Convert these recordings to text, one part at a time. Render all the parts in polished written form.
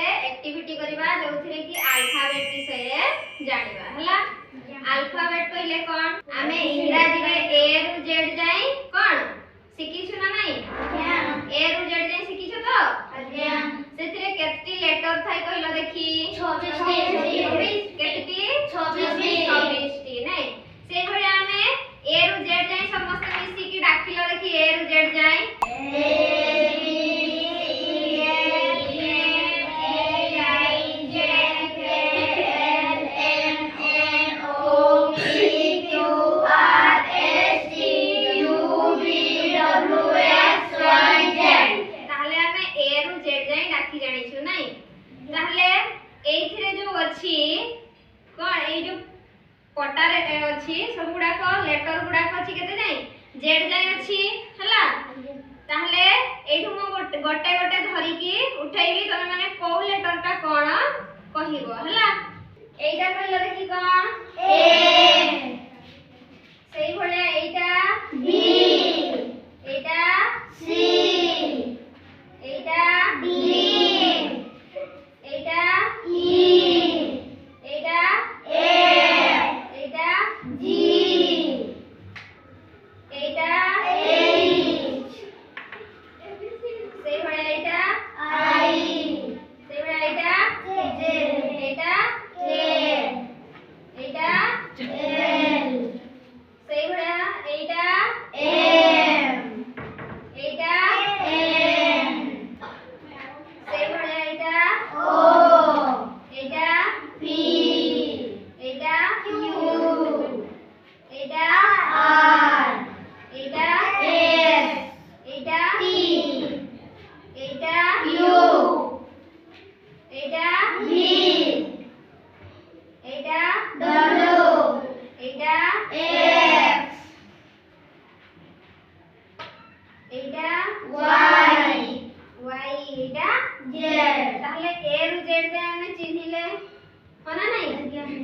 Activity करबा जोथिरे कि alphabet विषय जानिबा हला। अल्फाबेट पहिले कोन आमे इंग्रजी रे ए रु जेड जाय कोन सिकिछु ना नहीं ए रु जेड जाय सिकिछु तो आज्ञा सेथिरे केतटी लेटर थाई कहलो देखी 26 केतटी 26 टी नहीं से भले आमे ए रु जेड जाय समस्त मिसी की डाकिलो देखी ए रु जेड जाय पटारे अछि सब गुडा को लेटर गुडा को अछि केते जाय जेड जाय अछि हला ताहले एठु मो गोटे गोटे धरि की उठैबी तमे माने को लेटर का कोन कहिबो हला एटा कहला देखि कोन ए सेही भले एटा बी एटा सी एटा डी एटा ई एटा ए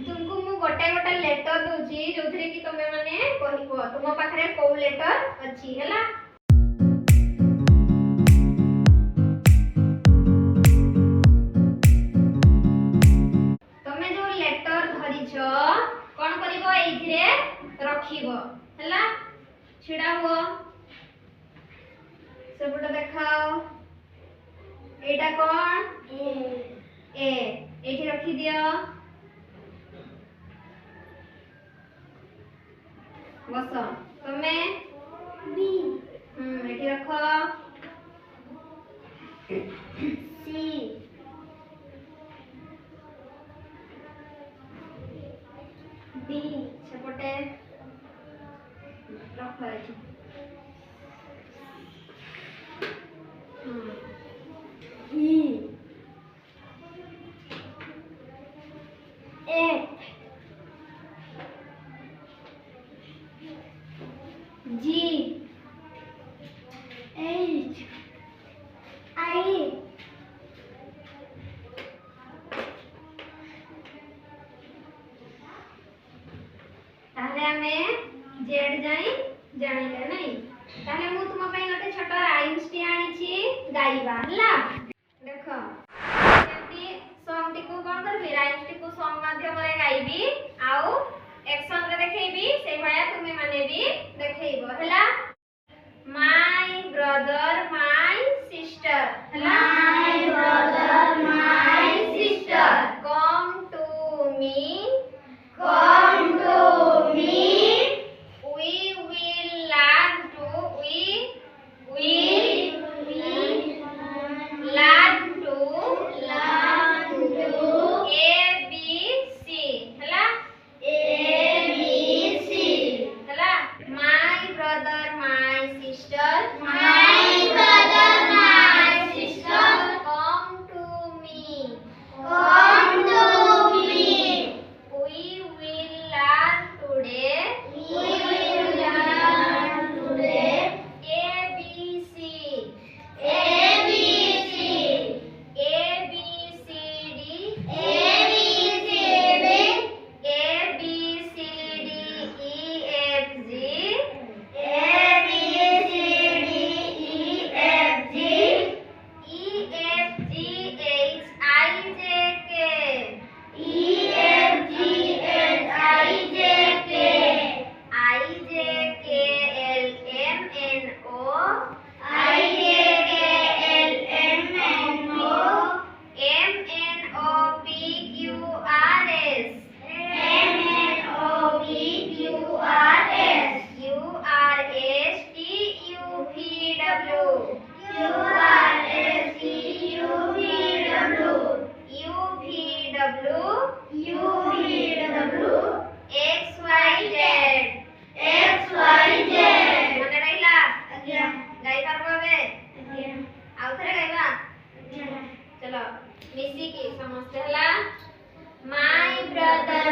तुमको मु गोटे गोटे लेटर दोची जोथरे कि तमे माने कहिबो तुम पाखरे को लेटर अछि हला तमे जो लेटर धरि छ कोन करिवो एथिरे रखिबो हला छिडा हो सबटा देखाओ एटा कोन ए एठी रखि दियो बस तमे बी एठी रखो सी डी सेपटे रखो एठी ई F G H I ताले हमें जेड जाई जानिले नहीं ताले मु तुम पई गोटे छोट राइम्स टी आनी छी गाइबा हला देखो केमती सॉन्ग टी को कोन करबी राइम्स टी को सॉन्ग माध्यम रे गाइबी आउ एक्शन रे देखैबी से भया तुमे माने भी देखैबो हला माय ब्रदर माय सिस्टर हला my brother my sister come to me we will learn to ABC हला ABC हला my brother my sister U V W X Y Z મને રહીલા ગાઈ પારબો હવે આઉથરે ગાઈબा चलो मिसिकी समझते हला माय ब्रदर